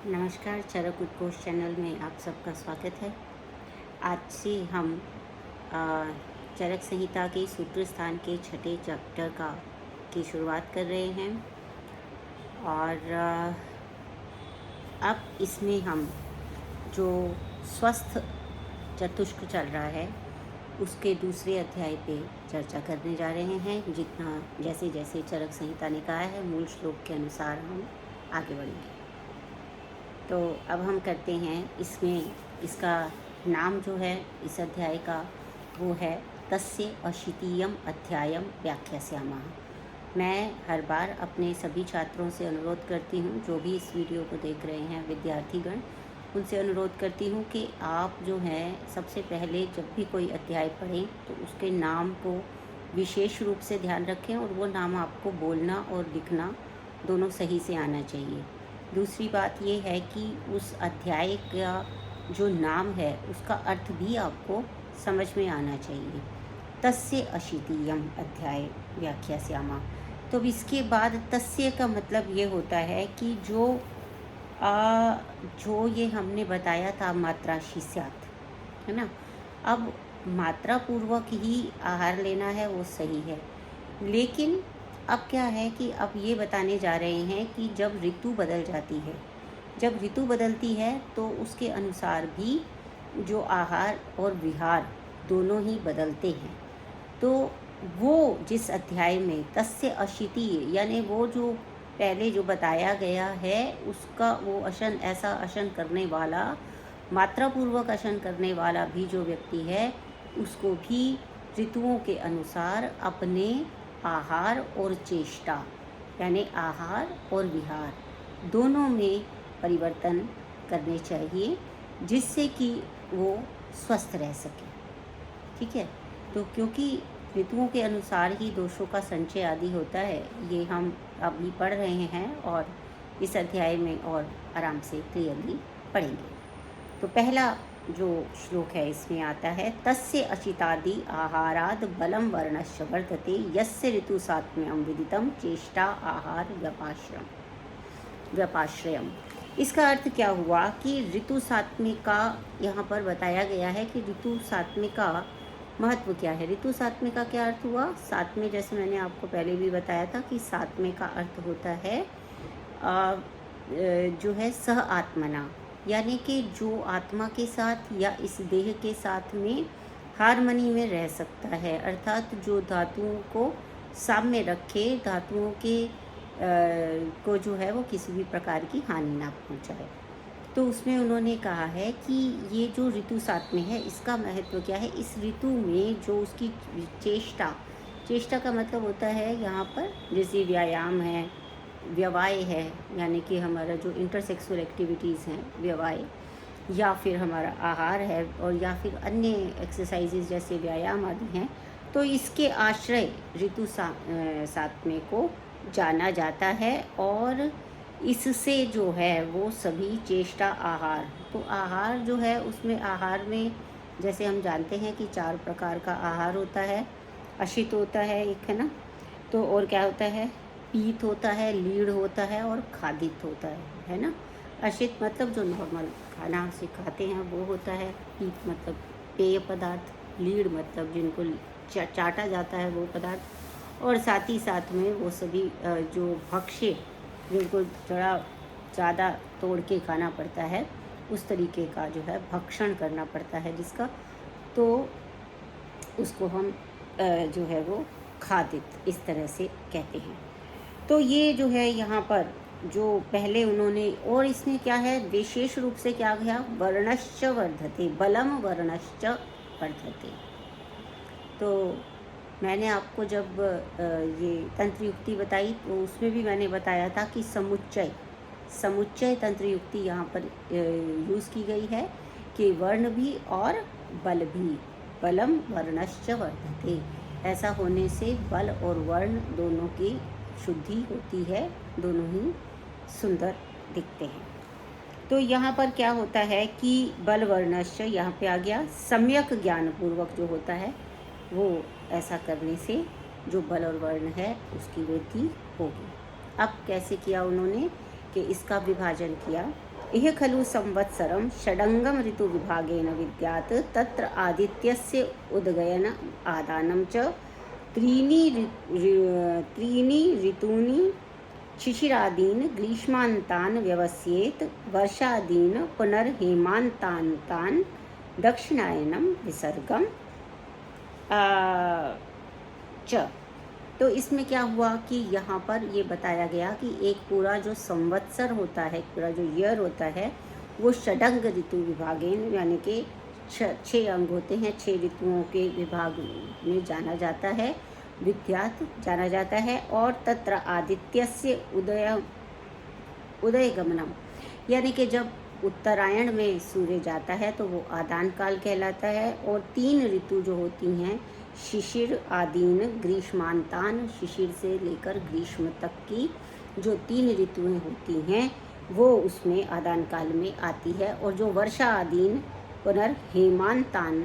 नमस्कार, चरक उद्घोष चैनल में आप सबका स्वागत है। आज से हम अ, चरक संहिता के सूत्र स्थान के छठे चैप्टर की शुरुआत कर रहे हैं और अब इसमें हम जो स्वस्थ चतुष्क चल रहा है उसके दूसरे अध्याय पे चर्चा करने जा रहे हैं। जितना जैसे जैसे चरक संहिता ने कहा है मूल श्लोक के अनुसार हम आगे बढ़ेंगे। तो अब हम करते हैं इसमें इसका नाम जो है इस अध्याय का वो है तस्य अशीतियम अध्यायम व्याख्यास्यामः। मैं हर बार अपने सभी छात्रों से अनुरोध करती हूँ, जो भी इस वीडियो को देख रहे हैं विद्यार्थीगण, उनसे अनुरोध करती हूँ कि आप जो हैं सबसे पहले जब भी कोई अध्याय पढ़ें तो उसके नाम को विशेष रूप से ध्यान रखें और वो नाम आपको बोलना और लिखना दोनों सही से आना चाहिए। दूसरी बात ये है कि उस अध्याय का जो नाम है उसका अर्थ भी आपको समझ में आना चाहिए। तस्य अशीतियम अध्याय व्याख्यास्यामः। तो इसके बाद तस्य का मतलब ये होता है कि जो ये हमने बताया था मात्राशी स्यात्, है ना। अब मात्रा पूर्वक ही आहार लेना है वो सही है, लेकिन अब क्या है कि अब ये बताने जा रहे हैं कि जब ऋतु बदल जाती है, जब ऋतु बदलती है तो उसके अनुसार भी जो आहार और विहार दोनों ही बदलते हैं। तो वो जिस अध्याय में तस्य अशीति यानी वो जो पहले जो बताया गया है उसका वो अशन ऐसा अशन करने वाला, मात्रापूर्वक अशन करने वाला भी जो व्यक्ति है उसको भी ऋतुओं के अनुसार अपने आहार और चेष्टा यानी आहार और विहार दोनों में परिवर्तन करने चाहिए, जिससे कि वो स्वस्थ रह सके। ठीक है, तो क्योंकि ऋतुओं के अनुसार ही दोषों का संचय आदि होता है, ये हम अभी पढ़ रहे हैं और इस अध्याय में और आराम से क्लियरली पढ़ेंगे। तो पहला जो श्लोक है इसमें आता है तस्य अचितादि आहाराद बलम वर्णश्च वर्धते यस्य ऋतु सात्म्यम विदितम चेष्टा आहार व्यपाश्रयम। इसका अर्थ क्या हुआ कि ऋतु सात्म्य का यहाँ पर बताया गया है कि ऋतु सात्म्य का महत्व क्या है। ऋतु सात्म्य का क्या अर्थ हुआ? सात्म्य जैसे मैंने आपको पहले भी बताया था कि सात्म्य का अर्थ होता है जो है सह आत्मना, यानी कि जो आत्मा के साथ या इस देह के साथ में हार्मनी में रह सकता है, अर्थात जो धातुओं को सामने रखे, धातुओं के को जो है वो किसी भी प्रकार की हानि ना पहुंचाए। तो उसमें उन्होंने कहा है कि ये जो ऋतु सात्म्य है इसका महत्व क्या है। इस ऋतु में जो उसकी चेष्टा का मतलब होता है यहाँ पर जैसे व्यायाम है, व्यवाय है, यानी कि हमारा जो इंटरसेक्सुअल एक्टिविटीज़ हैं व्यवाय, या फिर हमारा आहार है, और या फिर अन्य एक्सरसाइजेज जैसे व्यायाम आदि हैं। तो इसके आश्रय ऋतु सात्म्य को जाना जाता है और इससे जो है वो सभी चेष्टा आहार, तो आहार जो है उसमें आहार में जैसे हम जानते हैं कि 4 प्रकार का आहार होता है। अशित होता है एक, है ना, तो और क्या होता है, पीत होता है, लीढ़ होता है और खादित होता है ना। अशित मतलब जो नॉर्मल खाना से खाते हैं वो होता है, पीत मतलब पेय पदार्थ, लीढ़ मतलब जिनको चाटा जाता है वो पदार्थ, और साथ ही साथ में वो सभी जो भक्ष्य जिनको थोड़ा ज़्यादा तोड़ के खाना पड़ता है उस तरीके का जो है भक्षण करना पड़ता है जिसका, तो उसको हम जो है वो खादित इस तरह से कहते हैं। तो ये जो है यहाँ पर जो पहले उन्होंने, और इसमें क्या है विशेष रूप से क्या गया, वर्णश्च वर्धते, बलम वर्णश्च वर्धते। तो मैंने आपको जब ये तंत्र युक्ति बताई तो उसमें भी मैंने बताया था कि समुच्चय तंत्र युक्ति यहाँ पर यूज़ की गई है कि वर्ण भी और बल भी, बलम वर्णश्च वर्धते। ऐसा होने से बल और वर्ण दोनों की शुद्धि होती है, दोनों ही सुंदर दिखते हैं। तो यहाँ पर क्या होता है कि बल वर्णश्च यहाँ पे आ गया, सम्यक ज्ञान पूर्वक जो होता है वो ऐसा करने से जो बल और वर्ण है उसकी वृद्धि होगी। अब कैसे किया उन्होंने कि इसका विभाजन किया इह खलु संवत्सरं षडङ्गं ऋतुविभागेन विद्यात् तत्र आदित्यस्य उदगयन आदानं च त्रीणि ऋतूनि शिशिरादीन् ग्रीष्मान्तान् व्यवस्येत् वर्षादीन् पुनर्हेमान्तान् दक्षिणायनं विसर्गम च। तो इसमें क्या हुआ कि यहाँ पर ये बताया गया कि एक पूरा जो संवत्सर होता है, पूरा जो ईयर होता है, वो षडंग ऋतु विभागेन यानी कि 6 अंग होते हैं, 6 ऋतुओं के विभाग में जाना जाता है, विद्यात जाना जाता है। और तत्र आदित्यस्य उदयगमनम यानी कि जब उत्तरायण में सूर्य जाता है तो वो आदान काल कहलाता है। और 3 ऋतु जो होती हैं, शिशिर आदीन ग्रीष्मांतान, शिशिर से लेकर ग्रीष्म तक की जो 3 ऋतुएं होती हैं वो उसमें आदान काल में आती है। और जो वर्षा आदीन पुनर्हेमांतान,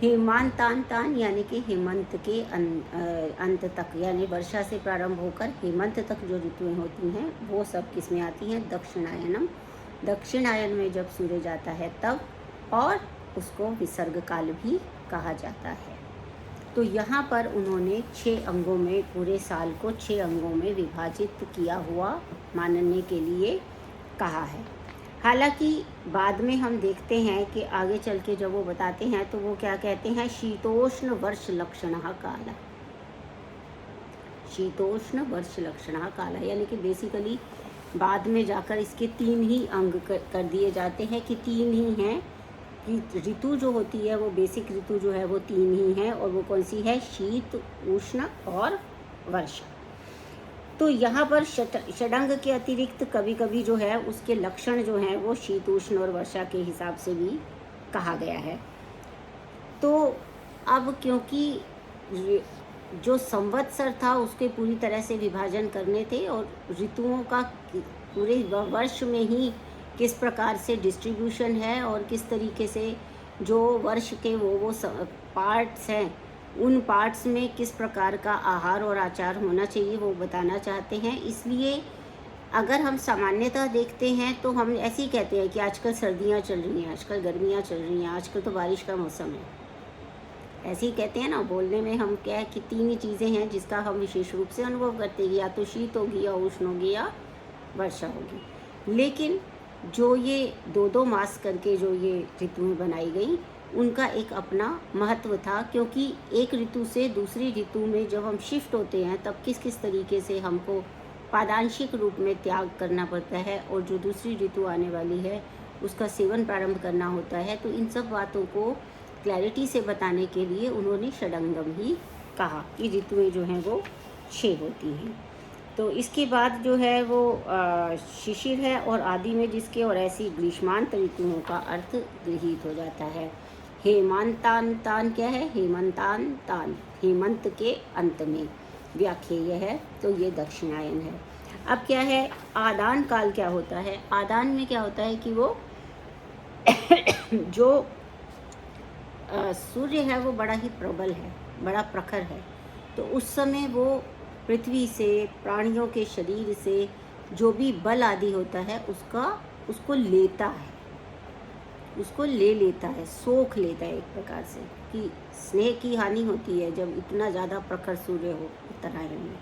हेमांतान यानी कि हेमंत के अंत तक, यानी वर्षा से प्रारंभ होकर हेमंत तक जो ऋतुएं होती हैं वो सब किस में आती हैं, दक्षिणायनम। दक्षिणायन में जब सूर्य जाता है तब, और उसको विसर्ग काल भी कहा जाता है। तो यहाँ पर उन्होंने 6 अंगों में, पूरे साल को 6 अंगों में विभाजित किया हुआ मानने के लिए कहा है। हालांकि बाद में हम देखते हैं कि आगे चल के जब वो बताते हैं तो वो क्या कहते हैं, शीतोष्ण वर्ष लक्षणः काल, शीतोष्ण वर्ष लक्षणः काल, यानी कि बेसिकली बाद में जाकर इसके 3 ही अंग कर दिए जाते हैं कि 3 ही हैं कि ऋतु जो होती है वो बेसिक ऋतु जो है वो 3 ही हैं। और वो कौन सी है, शीत, उष्ण और वर्षा। तो यहाँ पर षडंग के अतिरिक्त कभी कभी जो है उसके लक्षण जो हैं वो शीत, उष्ण और वर्षा के हिसाब से भी कहा गया है। तो अब क्योंकि जो संवत्सर था उसके पूरी तरह से विभाजन करने थे और ऋतुओं का पूरे वर्ष में ही किस प्रकार से डिस्ट्रीब्यूशन है और किस तरीके से जो वर्ष के वो पार्ट्स हैं, उन पार्ट्स में किस प्रकार का आहार और आचार होना चाहिए वो बताना चाहते हैं। इसलिए अगर हम सामान्यतः देखते हैं तो हम ऐसे ही कहते हैं कि आजकल सर्दियाँ चल रही हैं, आजकल गर्मियाँ चल रही हैं, आजकल तो बारिश का मौसम है, ऐसे ही कहते हैं ना। बोलने में हम क्या है कि 3 ही चीज़ें हैं जिसका हम विशेष रूप से अनुभव करते हैं, या तो शीत होगी, या उष्ण होगी, या वर्षा होगी। लेकिन जो ये 2-2 मास करके जो ये ऋतुएं बनाई गई, उनका एक अपना महत्व था, क्योंकि एक ऋतु से दूसरी ऋतु में जब हम शिफ्ट होते हैं तब किस किस तरीके से हमको पादांशिक रूप में त्याग करना पड़ता है, और जो दूसरी ऋतु आने वाली है उसका सेवन प्रारंभ करना होता है। तो इन सब बातों को क्लैरिटी से बताने के लिए उन्होंने षडंगम ही कहा कि ऋतुएं जो हैं वो 6 होती हैं। तो इसके बाद जो है वो शिशिर है और आदि में जिसके, और ऐसी ग्रीष्मांत ऋतुओं का अर्थ गृहीत हो जाता है। हेमंतान क्या है, हेमंतान हेमंत के अंत में व्याख्येय है, तो ये दक्षिणायन है। अब क्या है, आदान काल क्या होता है। आदान में क्या होता है कि वो जो सूर्य है वो बड़ा ही प्रबल है, बड़ा प्रखर है, तो उस समय वो पृथ्वी से, प्राणियों के शरीर से जो भी बल आदि होता है उसको लेता है, उसको ले लेता है, सोख लेता है एक प्रकार से, कि स्नेह की हानि होती है जब इतना ज़्यादा प्रखर सूर्य हो उत्तरायण में।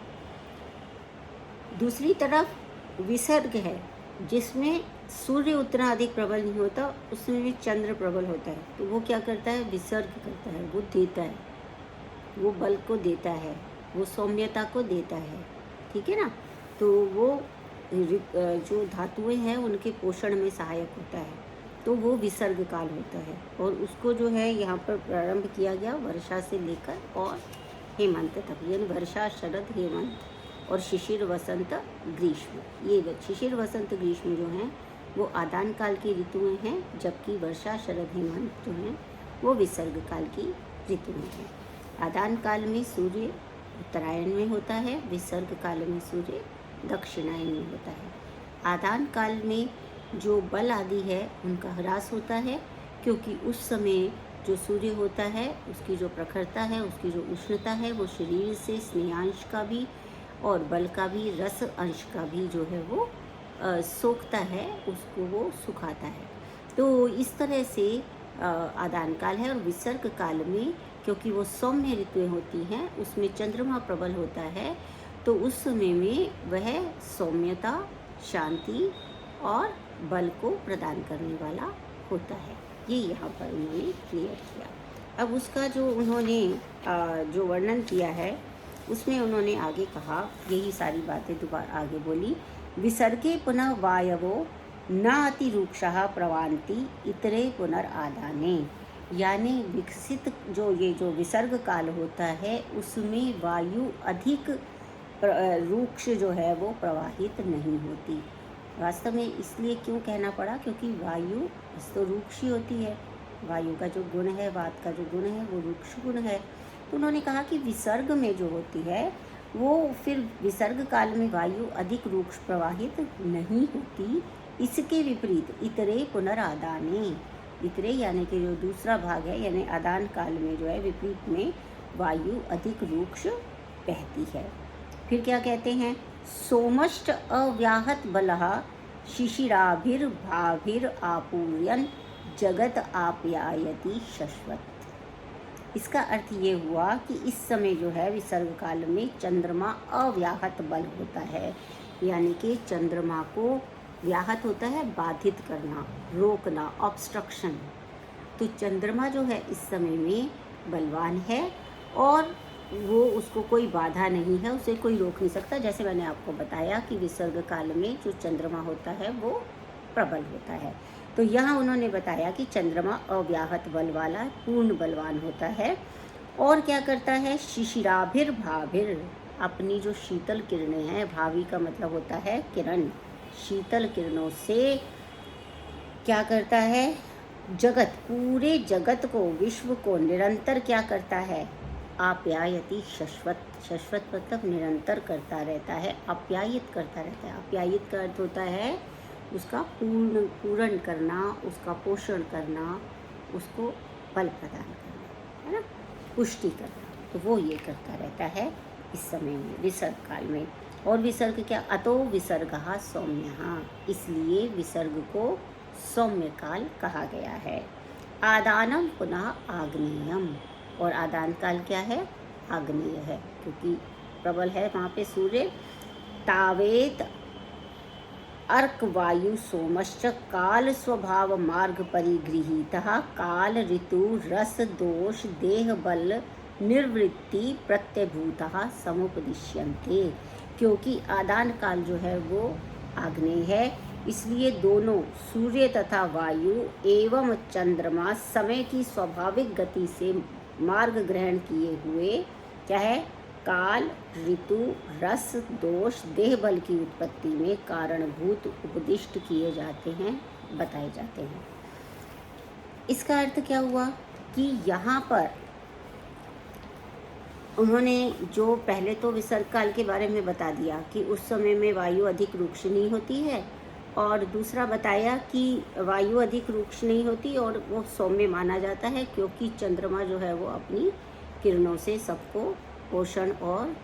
दूसरी तरफ विसर्ग है जिसमें सूर्य उतना अधिक प्रबल नहीं होता, उसमें भी चंद्र प्रबल होता है, तो वो क्या करता है, विसर्ग करता है, वो देता है, वो बल को देता है, वो सौम्यता को देता है, ठीक है ना। तो वो जो धातुएं हैं उनके पोषण में सहायक होता है, तो वो विसर्ग काल होता है। और उसको जो है यहाँ पर प्रारंभ किया गया वर्षा से लेकर और हेमंत तक, यानी वर्षा, शरद, हेमंत और शिशिर, वसंत, ग्रीष्म। ये शिशिर, वसंत, ग्रीष्म जो हैं वो आदान काल की ऋतुएं हैं, जबकि वर्षा, शरद, हेमंत जो हैं वो विसर्ग काल की ऋतुएं हैं। आदान काल में सूर्य उत्तरायण में होता है, विसर्ग काल में सूर्य दक्षिणायन में होता है। आदान काल में जो बल आदि है उनका ह्रास होता है, क्योंकि उस समय जो सूर्य होता है उसकी जो प्रखरता है, उसकी जो उष्णता है, वो शरीर से स्नेहांश का भी और बल का भी, रस अंश का भी जो है वो सोखता है उसको वो सुखाता है। तो इस तरह से आदान काल है। और विसर्ग काल में क्योंकि वो सौम्य ऋतुएं होती हैं, उसमें चंद्रमा प्रबल होता है, तो उस समय में वह सौम्यता, शांति और बल को प्रदान करने वाला होता है। ये यहाँ पर उन्होंने क्लियर किया। अब उसका जो उन्होंने जो वर्णन किया है उसमें उन्होंने आगे कहा, यही सारी बातें दोबारा आगे बोली। विसर्गे पुनः वायवो न अतिरूक्षः प्रवान्ति इतरे पुनरादाने। यानी विकसित जो विसर्ग काल होता है उसमें वायु अधिक रूक्ष जो है वो प्रवाहित नहीं होती। वास्तव में इसलिए क्यों कहना पड़ा, क्योंकि वायु तो रूक्ष ही होती है। वायु का जो गुण है, वात का जो गुण है वो रूक्ष गुण है। तो उन्होंने कहा कि विसर्ग में जो होती है वो फिर विसर्ग काल में वायु अधिक रूक्ष प्रवाहित नहीं होती। इसके विपरीत इतरे पुनरादाने, इतरे यानी कि जो दूसरा भाग है यानी आदान काल में जो है विपरीत में वायु अधिक रूक्ष बहती है। फिर क्या कहते हैं, सोमश्च अव्याहत बलः शिशिराभिर्भाभिर आपूर्यन जगत आप्यायति शश्वत। इसका अर्थ ये हुआ कि इस समय जो है विसर्ग काल में चंद्रमा अव्याहत बल होता है, यानी कि चंद्रमा को व्याहत होता है बाधित करना, रोकना, ऑब्स्ट्रक्शन। तो चंद्रमा जो है इस समय में बलवान है और वो उसको कोई बाधा नहीं है, उसे कोई रोक नहीं सकता। जैसे मैंने आपको बताया कि विसर्ग काल में जो चंद्रमा होता है वो प्रबल होता है। तो यहाँ उन्होंने बताया कि चंद्रमा अव्याहत बल वाला पूर्ण बलवान होता है और क्या करता है, शिशिराभिर भाभिर, अपनी जो शीतल किरणें हैं, भावी का मतलब होता है किरण, शीतल किरणों से क्या करता है, जगत, पूरे जगत को, विश्व को निरंतर क्या करता है, आप्यायति शश्वत। शश्वत मतलब निरंतर करता रहता है, आप्यायित करता रहता है। आप्यायित का अर्थ होता है उसका पूर्ण करना, उसका पोषण करना, उसको बल प्रदान करना, है ना, पुष्टि करना। तो वो ये करता रहता है इस समय में, विसर्ग काल में। और विसर्ग क्या, अतो विसर्गः सौम्यः, इसलिए विसर्ग को सौम्य काल कहा गया है। आदानम पुनः आग्नेयम, और आदान काल क्या है, आग्नेय है, क्योंकि प्रबल है वहाँ पे सूर्य। तावेत अर्क वायु सोमश्च काल स्वभाव मार्ग परिगृहीतः काल ऋतु रस दोष देह बल निर्वृत्ति प्रत्यभूतः समुपदिश्यन्ते। क्योंकि आदान काल जो है वो आग्नेय है, इसलिए दोनों सूर्य तथा वायु एवं चंद्रमा समय की स्वाभाविक गति से मार्ग ग्रहण किए हुए क्या है, काल ऋतु रस दोष देह बल की उत्पत्ति में कारणभूत उपदिष्ट किए जाते हैं, बताए जाते हैं। इसका अर्थ क्या हुआ कि यहाँ पर उन्होंने जो पहले तो विसर्ग काल के बारे में बता दिया कि उस समय में वायु अधिक रूक्ष नहीं होती है, और दूसरा बताया कि वायु अधिक रूक्ष नहीं होती और वो सौम्य माना जाता है क्योंकि चंद्रमा जो है वो अपनी किरणों से सबको पोषण और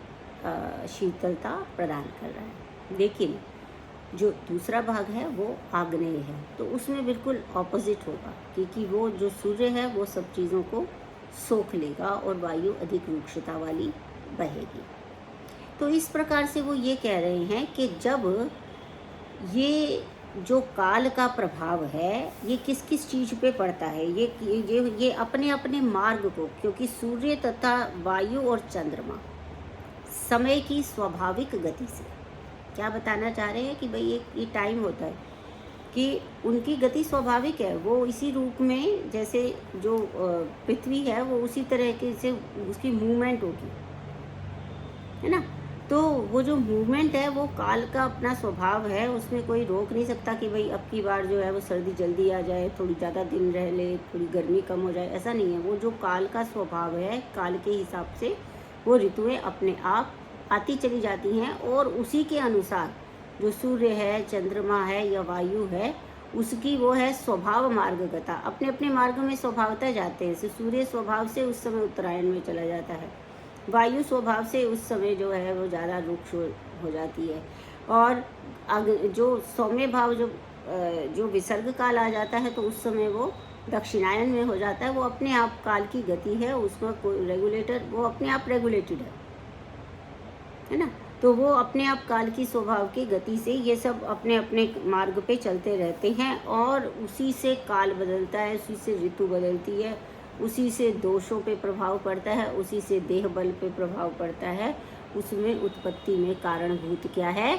शीतलता प्रदान कर रहा है। लेकिन जो दूसरा भाग है वो आग्नेय है, तो उसमें बिल्कुल ऑपोजिट होगा, क्योंकि वो जो सूर्य है वो सब चीज़ों को सोख लेगा और वायु अधिक रूक्षता वाली बहेगी। तो इस प्रकार से वो ये कह रहे हैं कि जब ये जो काल का प्रभाव है ये किस किस चीज़ पे पड़ता है, ये अपने अपने मार्ग को, क्योंकि सूर्य तथा वायु और चंद्रमा समय की स्वाभाविक गति से क्या बताना चाह रहे हैं कि भाई ये टाइम होता है कि उनकी गति स्वाभाविक है, वो इसी रूप में जैसे जो पृथ्वी है वो उसी तरह के से उसकी मूवमेंट होगी, है ना। तो वो जो मूवमेंट है वो काल का अपना स्वभाव है, उसमें कोई रोक नहीं सकता कि भाई अब की बार जो है वो सर्दी जल्दी आ जाए, थोड़ी ज़्यादा दिन रह ले, थोड़ी गर्मी कम हो जाए, ऐसा नहीं है। वो जो काल का स्वभाव है, काल के हिसाब से वो ऋतुएं अपने आप आती चली जाती हैं और उसी के अनुसार जो सूर्य है, चंद्रमा है या वायु है, उसकी वो है स्वभाव मार्गगता, अपने अपने मार्ग में स्वभावतः जाते हैं। सूर्य स्वभाव से उस समय उत्तरायण में चला जाता है, वायु स्वभाव से उस समय जो है वो ज़्यादा रुक्ष हो जाती है, और जो सौम्य भाव जो विसर्ग काल आ जाता है तो उस समय वो दक्षिणायन में हो जाता है। वो अपने आप काल की गति है, उसमें कोई रेगुलेटर, वो अपने आप रेगुलेटेड है ना। तो वो अपने आप काल की स्वभाव की गति से ये सब अपने अपने मार्ग पे चलते रहते हैं और उसी से काल बदलता है, उसी से ऋतु बदलती है, उसी से दोषों पे प्रभाव पड़ता है, उसी से देह बल पे प्रभाव पड़ता है। उसमें उत्पत्ति में कारणभूत क्या है?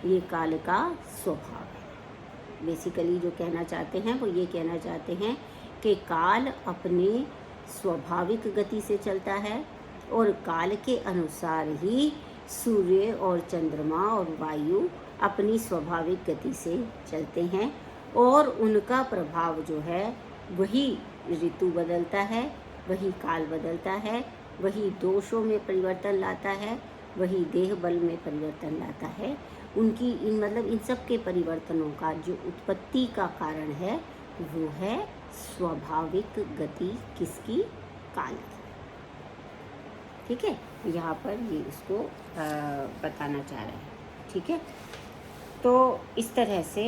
ये काल का स्वभाव है। बेसिकली जो कहना चाहते हैं वो ये कहना चाहते हैं कि काल अपने स्वाभाविक गति से चलता है और काल के अनुसार ही सूर्य और चंद्रमा और वायु अपनी स्वाभाविक गति से चलते हैं और उनका प्रभाव जो है वही ऋतु बदलता है, वही काल बदलता है, वही दोषों में परिवर्तन लाता है, वही देह बल में परिवर्तन लाता है। उनकी इन सब के परिवर्तनों का जो उत्पत्ति का कारण है वो है स्वाभाविक गति किसकी? काल की। ठीक है, यहाँ पर ये इसको बताना चाह रहे हैं। ठीक है, तो इस तरह से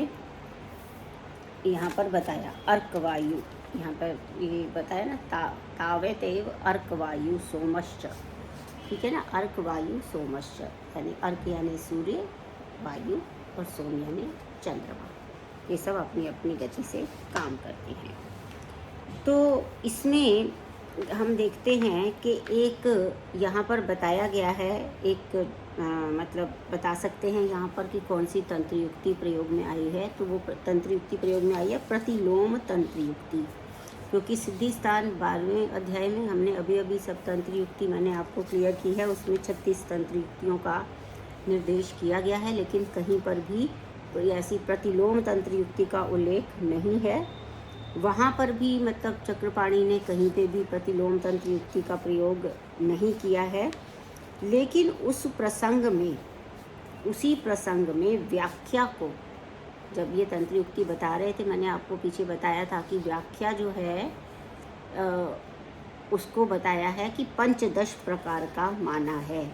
यहाँ पर बताया अर्कवायु, यहाँ पर ये बताया ना तावेत एव अर्कवायु सोमश्च। ठीक है ना, अर्कवायु सोमश्च यानी अर्क यानी सूर्य, वायु और सोम यानी चंद्रमा, ये सब अपनी अपनी गति से काम करते हैं। तो इसमें हम देखते हैं कि एक यहाँ पर बताया गया है, एक मतलब बता सकते हैं यहाँ पर कि कौन सी तंत्र युक्ति प्रयोग में आई है। तो वो तंत्र युक्ति प्रयोग में आई है प्रतिलोम तंत्र युक्ति, क्योंकि सिद्धि स्थान 12वें अध्याय में हमने अभी सब तंत्र युक्ति मैंने आपको क्लियर की है। उसमें 36 तंत्र युक्तियों का निर्देश किया गया है, लेकिन कहीं पर भी कोई ऐसी प्रतिलोम तंत्र युक्ति का उल्लेख नहीं है। वहाँ पर भी मतलब चक्रपाणि ने कहीं पे भी प्रतिलोम तंत्र युक्ति का प्रयोग नहीं किया है, लेकिन उसी प्रसंग में व्याख्या को, जब ये तंत्र युक्ति बता रहे थे, मैंने आपको पीछे बताया था कि व्याख्या जो है उसको बताया है कि 15 प्रकार का माना है।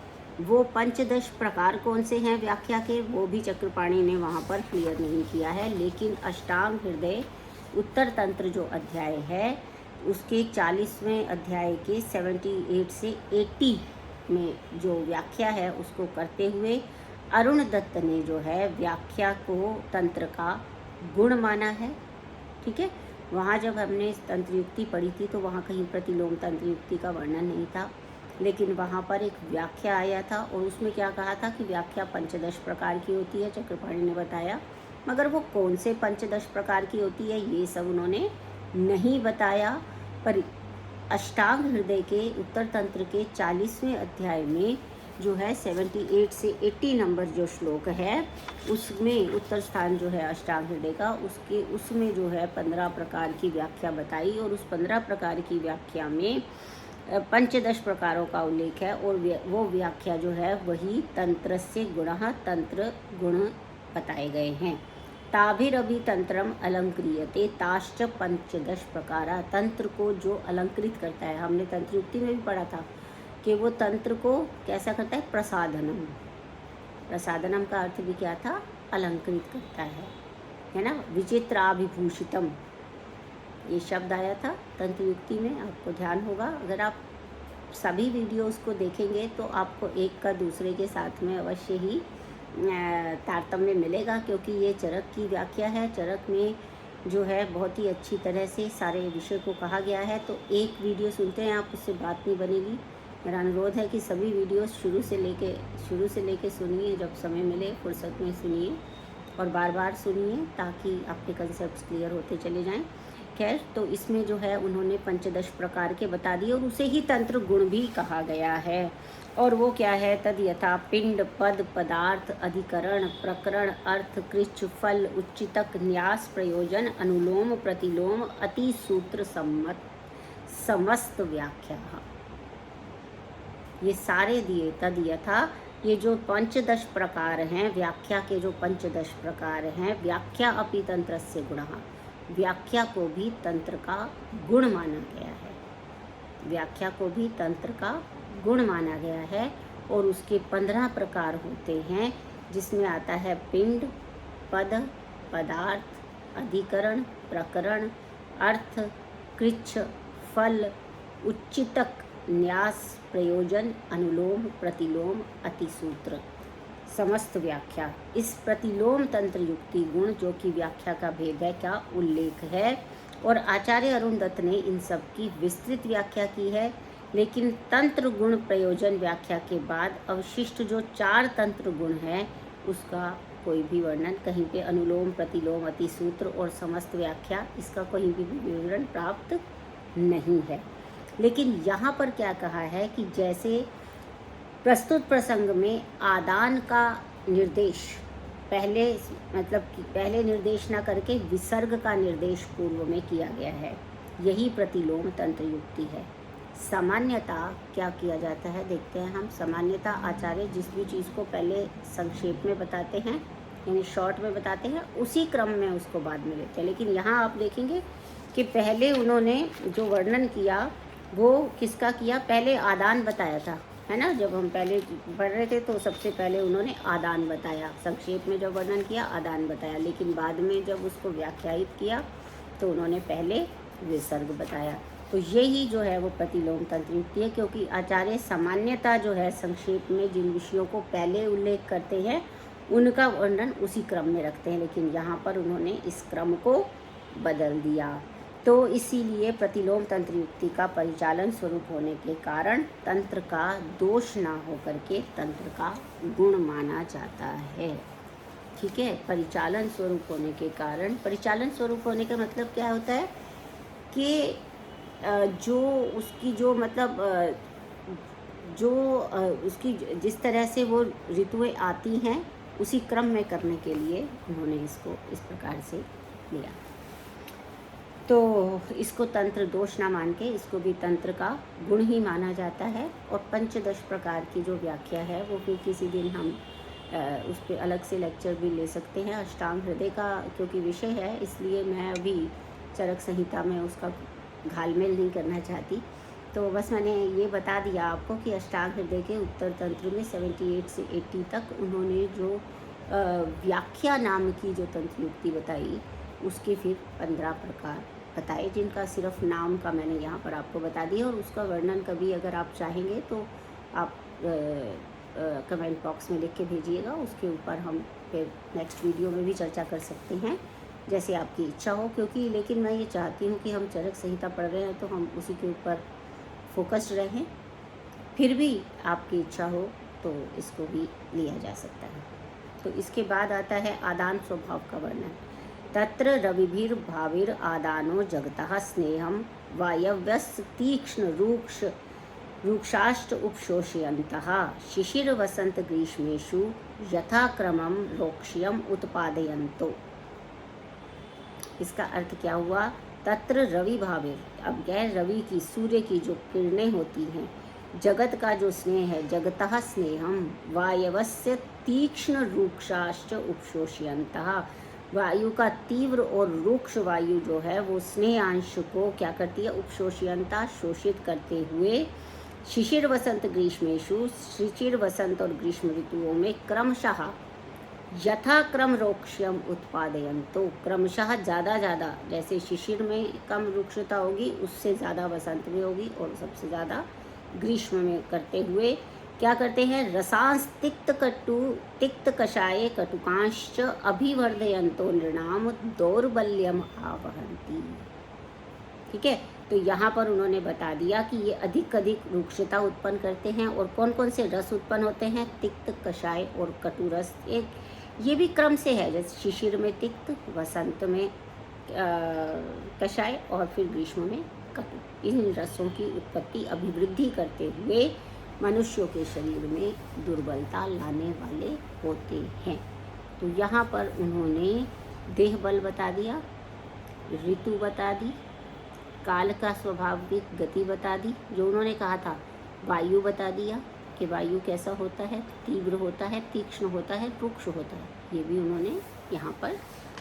वो 15 प्रकार कौन से हैं व्याख्या के, वो भी चक्रपाणि ने वहाँ पर क्लियर नहीं किया है। लेकिन अष्टांग हृदय उत्तर तंत्र जो अध्याय है उसके 40वें अध्याय के 78 से 80 में जो व्याख्या है उसको करते हुए अरुण दत्त ने जो है व्याख्या को तंत्र का गुण माना है। ठीक है, वहाँ जब हमने तंत्र युक्ति पढ़ी थी तो वहाँ कहीं प्रतिलोम तंत्र युक्ति का वर्णन नहीं था, लेकिन वहाँ पर एक व्याख्या आया था और उसमें क्या कहा था कि व्याख्या 15 प्रकार की होती है, चक्रपाणि ने बताया। मगर वो कौन से 15 प्रकार की होती है ये सब उन्होंने नहीं बताया। पर अष्टांग हृदय के उत्तर तंत्र के 40वें अध्याय में जो है 78 से 80 नंबर जो श्लोक है उसमें उत्तर स्थान जो है अष्टांग हृदय का, उसमें जो है 15 प्रकार की व्याख्या बताई और उस 15 प्रकार की व्याख्या में 15 प्रकारों का उल्लेख है और वो व्याख्या जो है वही तंत्र से गुणः तंत्र गुण बताए गए हैं। ताभिरभि तंत्रम अलंक्रियते ताश्च 15 प्रकारा, तंत्र को जो अलंकृत करता है, हमने तंत्र युक्ति में भी पढ़ा था कि वो तंत्र को कैसा करता है, प्रसादनम। प्रसादनम का अर्थ भी क्या था, अलंकृत करता है ना। विचित्राभिभूषितम ये शब्द आया था तंत्र युक्ति में, आपको ध्यान होगा। अगर आप सभी वीडियोस को देखेंगे तो आपको एक का दूसरे के साथ में अवश्य ही तारतम्य मिलेगा, क्योंकि ये चरक की व्याख्या है। चरक में जो है बहुत ही अच्छी तरह से सारे विषय को कहा गया है। तो एक वीडियो सुनते हैं आप, उससे बात नहीं बनेगी। मेरा अनुरोध है कि सभी वीडियोस शुरू से लेके सुनिए, जब समय मिले फुर्सत में सुनिए और बार बार सुनिए ताकि आपके कंसेप्ट क्लियर होते चले जाएं। खैर, तो इसमें जो है उन्होंने 15 प्रकार के बता दिए और उसे ही तंत्र गुण भी कहा गया है। और वो क्या है, तद यथा पिंड पद पदार्थ अधिकरण प्रकरण अर्थ कृच्छ फल उच्चितक न्यास प्रयोजन अनुलोम प्रतिलोम अति सूत्र सम्मत समस्त व्याख्या, ये सारे दिए। तद यथा ये जो 15 प्रकार हैं व्याख्या के, जो 15 प्रकार हैं, व्याख्या अपि तंत्रस्य गुणः, व्याख्या को भी तंत्र का गुण माना गया है। व्याख्या को भी तंत्र का गुण माना गया है और उसके 15 प्रकार होते हैं, जिसमें आता है पिंड, पद, पदार्थ, अधिकरण, प्रकरण, अर्थ, कृच्छ, फल, उच्चितक, न्यास, प्रयोजन, अनुलोम, प्रतिलोम, अतिसूत्र। समस्त व्याख्या। इस प्रतिलोम तंत्र युक्ति गुण जो कि व्याख्या का भेद है का उल्लेख है और आचार्य अरुण दत्त ने इन सब की विस्तृत व्याख्या की है। लेकिन तंत्र गुण प्रयोजन व्याख्या के बाद अवशिष्ट जो 4 तंत्र गुण हैं उसका कोई भी वर्णन कहीं पे अनुलोम, प्रतिलोम, अतिसूत्र और समस्त व्याख्या इसका कहीं भी विवरण प्राप्त नहीं है। लेकिन यहाँ पर क्या कहा है कि जैसे प्रस्तुत प्रसंग में आदान का निर्देश पहले मतलब कि पहले निर्देश ना करके विसर्ग का निर्देश पूर्व में किया गया है, यही प्रतिलोम तंत्र युक्ति है। सामान्यता क्या किया जाता है देखते हैं हम। सामान्यता आचार्य जिस भी चीज़ को पहले संक्षेप में बताते हैं यानी शॉर्ट में बताते हैं उसी क्रम में उसको बाद में लेते हैं। लेकिन यहाँ आप देखेंगे कि पहले उन्होंने जो वर्णन किया वो किसका किया, पहले आदान बताया था, है ना। जब हम पहले पढ़ रहे थे तो सबसे पहले उन्होंने आदान बताया, संक्षेप में जब वर्णन किया आदान बताया। लेकिन बाद में जब उसको व्याख्यायित किया तो उन्होंने पहले विसर्ग बताया। तो यही जो है वो प्रतिलोम तंत्र युक्ति है, क्योंकि आचार्य सामान्यता जो है संक्षेप में जिन विषयों को पहले उल्लेख करते हैं उनका वर्णन उसी क्रम में रखते हैं। लेकिन यहाँ पर उन्होंने इस क्रम को बदल दिया। तो इसीलिए प्रतिलोम तंत्र युक्ति का परिचालन स्वरूप होने के कारण तंत्र का दोष ना होकर के तंत्र का गुण माना जाता है। ठीक है, परिचालन स्वरूप होने के कारण, परिचालन स्वरूप होने का मतलब क्या होता है कि जो उसकी जो मतलब जो उसकी जिस तरह से वो ऋतुएं आती हैं उसी क्रम में करने के लिए उन्होंने इसको इस प्रकार से लिया। तो इसको तंत्र दोष ना मान के इसको भी तंत्र का गुण ही माना जाता है। और पंचदश प्रकार की जो व्याख्या है वो फिर किसी दिन हम उस पर अलग से लेक्चर भी ले सकते हैं। अष्टांग हृदय का क्योंकि विषय है इसलिए मैं अभी चरक संहिता में उसका घालमेल नहीं करना चाहती। तो बस मैंने ये बता दिया आपको कि अष्टांग हृदय के उत्तर तंत्र में 78 से 80 तक उन्होंने जो व्याख्या नाम की जो तंत्र युक्ति बताई उसके फिर 15 प्रकार बताए, जिनका सिर्फ नाम का मैंने यहाँ पर आपको बता दिया। और उसका वर्णन कभी अगर आप चाहेंगे तो आप कमेंट बॉक्स में लिख के भेजिएगा, उसके ऊपर हम फिर नेक्स्ट वीडियो में भी चर्चा कर सकते हैं जैसे आपकी इच्छा हो। क्योंकि लेकिन मैं ये चाहती हूँ कि हम चरक संहिता पढ़ रहे हैं तो हम उसी के ऊपर फोकस्ड रहें। फिर भी आपकी इच्छा हो तो इसको भी लिया जा सकता है। तो इसके बाद आता है आदान स्वभाव का वर्णन। तत्र रविभिर भाविर आदानो जगतः स्नेहम वायव्यस तीक्ष्ण रूक्षाश्च उपशोषयन्तः शिशिर वसंत ग्रीष्मेषु यथाक्रमं रोक्ष्यम उत्पादयन्तो। इसका अर्थ क्या हुआ, तत्र रवि भाविर, अब गैर रवि की सूर्य की जो किरणें होती हैं, जगत का जो स्नेह है, जगतः स्नेहम वायवस्य तीक्ष्ण रूक्षाश्च उपशोषयन्तः, वायु का तीव्र और रूक्ष वायु जो है वो स्नेह अंश को क्या करती है, उपशोषयंता शोषित करते हुए शिशिर वसंत ग्रीष्मेषु, शिशिर वसंत और ग्रीष्म ऋतुओं में क्रमशः यथाक्रम रोक्ष्यम उत्पादयन्तो, क्रमशः ज़्यादा जैसे शिशिर में कम रुक्षता होगी उससे ज़्यादा वसंत में होगी और सबसे ज़्यादा ग्रीष्म में करते हुए क्या करते हैं, रसांस तिक्त कषाये कटुकांश्च अभिवर्धयन्तो नृणाम दौर्बल्यम आवहन्ति। ठीक है, तो यहाँ पर उन्होंने बता दिया कि ये अधिक रुक्षता उत्पन्न करते हैं। और कौन कौन से रस उत्पन्न होते हैं, तिक्त, कषाय और कटु रस। एक ये भी क्रम से है, जैसे शिशिर में तिक्त, वसंत में कषाय और फिर ग्रीष्म में कटु। इन रसों की उत्पत्ति अभिवृद्धि करते हुए मनुष्यों के शरीर में दुर्बलता लाने वाले होते हैं। तो यहाँ पर उन्होंने देह बल बता दिया, ऋतु बता दी, काल का स्वाभाविक गति बता दी। जो उन्होंने कहा था वायु बता दिया कि वायु कैसा होता है, तीव्र होता है, तीक्ष्ण होता है, रुक्ष होता है, ये भी उन्होंने यहाँ पर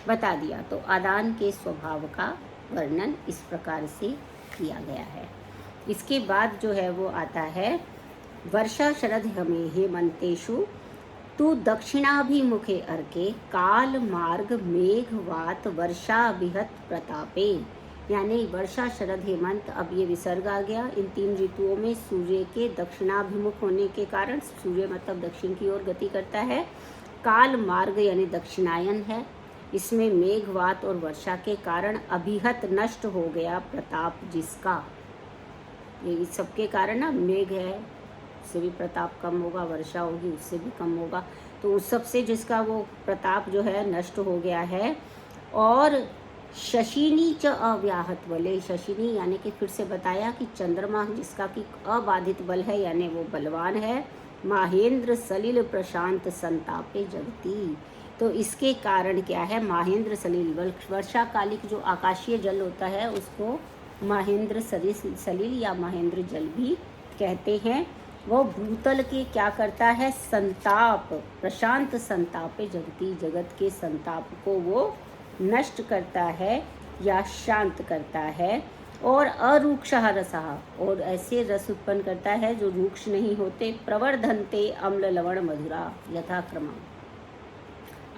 बता दिया। तो आदान के स्वभाव का वर्णन इस प्रकार से किया गया है। इसके बाद जो है वो आता है वर्षा शरद हेमंतेषु तू दक्षिणाभिमुखे अर्के काल मार्ग मेघ वात वर्षा विहत प्रतापे। यानी वर्षा शरद हेमंत, अब ये विसर्ग आ गया। इन 3 ऋतुओं में सूर्य के दक्षिणाभिमुख होने के कारण, सूर्य मतलब दक्षिण की ओर गति करता है। काल मार्ग यानी दक्षिणायन है। इसमें मेघवात और वर्षा के कारण अभिहत नष्ट हो गया प्रताप जिसका। ये सबके कारण ना, मेघ है उससे भी प्रताप कम होगा, वर्षा होगी उससे भी कम होगा, तो उस सबसे जिसका वो प्रताप जो है नष्ट हो गया है। और शशिनी च अव्याहत बले, शशिनी यानी कि फिर से बताया कि चंद्रमा जिसका कि अबाधित बल है, यानी वो बलवान है। माहेंद्र सलिल प्रशांत संतापे जगती, तो इसके कारण क्या है, माहेंद्र सलिल बल, वर्षाकालिक जो आकाशीय जल होता है उसको माहेंद्र सलिल या माहेंद्र जल भी कहते हैं। वो भूतल के क्या करता है, संताप, प्रशांत संतापे जगती, जगत के संताप को वो नष्ट करता है या शांत करता है। और अरूक्षः रसः, और ऐसे रस उत्पन्न करता है जो रूक्ष नहीं होते। प्रवर्धन्ते अम्ल लवण मधुरा यथाक्रमम्,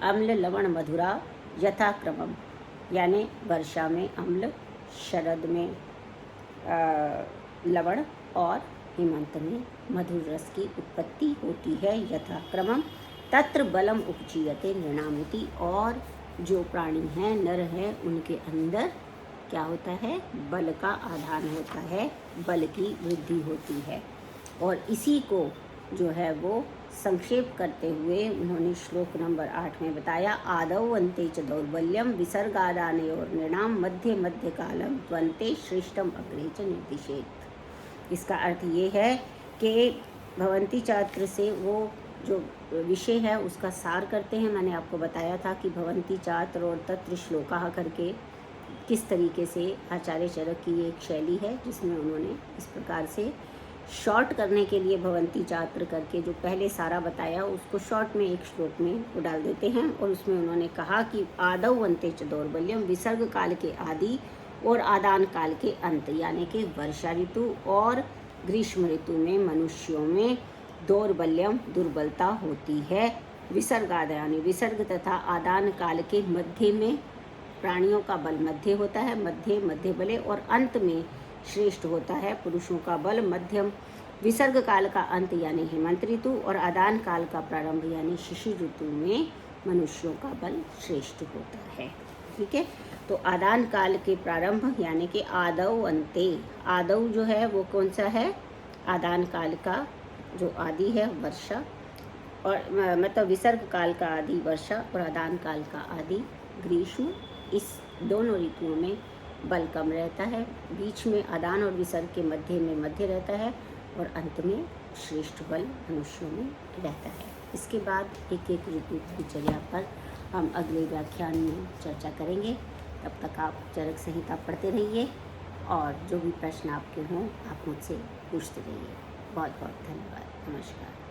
अम्ल लवण मधुरा यथाक्रमम्, यानी वर्षा में अम्ल, शरद में लवण और हेमंत में मधुर रस की उत्पत्ति होती है यथाक्रमम्। तत्र बलम उपजीयते नृणामिति, और जो प्राणी हैं, नर हैं, उनके अंदर क्या होता है, बल का आधान होता है, बल की वृद्धि होती है। और इसी को जो है वो संक्षेप करते हुए उन्होंने श्लोक नंबर 8 में बताया। आदौ अन्ते च दौर्बल्यम विसर्गादानयोर नृणाम मध्य मध्य कालम त्वन्ते श्रेष्ठम अग्रे च निर्दिशेत। इसका अर्थ ये है कि भवन्ती चात्र से वो जो विषय है उसका सार करते हैं। मैंने आपको बताया था कि भवन्ती चात्र और तत्र श्लोकाः करके किस तरीके से आचार्य चरक की एक शैली है, जिसमें उन्होंने इस प्रकार से शॉर्ट करने के लिए भवन्ती चात्र करके जो पहले सारा बताया उसको शॉर्ट में एक श्लोक में वो डाल देते हैं। और उसमें उन्होंने कहा कि आदौ अन्ते च दौर्बल्यम, विसर्ग काल के आदि और आदान काल के अंत, यानी कि वर्षा ऋतु और ग्रीष्म ऋतु में मनुष्यों में दौर्बल्यम, दुर्बलता होती है। विसर्गाद यानी विसर्ग तथा आदान काल के मध्य में प्राणियों का बल मध्य होता है, मध्य मध्य बले, और अंत में श्रेष्ठ होता है पुरुषों का बल मध्यम। विसर्ग काल का अंत यानी हेमंत ऋतु और आदान काल का प्रारंभ यानी शिशिर ऋतु में मनुष्यों का बल श्रेष्ठ होता है। ठीक है, तो आदान काल के प्रारंभ यानी कि आदौ अन्ते, आदौ जो है वो कौन सा है, आदान काल का जो आदि है वर्षा, और मतलब विसर्ग काल का आदि वर्षा और आदान काल का आदि ग्रीष्म। इस दोनों ऋतुओं में बल कम रहता है, बीच में आदान और विसर्ग के मध्य में मध्य रहता है, और अंत में श्रेष्ठ बल मनुष्यों में रहता है। इसके बाद एक एक ऋतु दिनचर्या पर हम अगले व्याख्यान में चर्चा करेंगे। तब तक आप चरक संहिता पढ़ते रहिए, और जो भी प्रश्न आपके हों आप मुझसे पूछते रहिए। बहुत बहुत धन्यवाद। नमस्कार।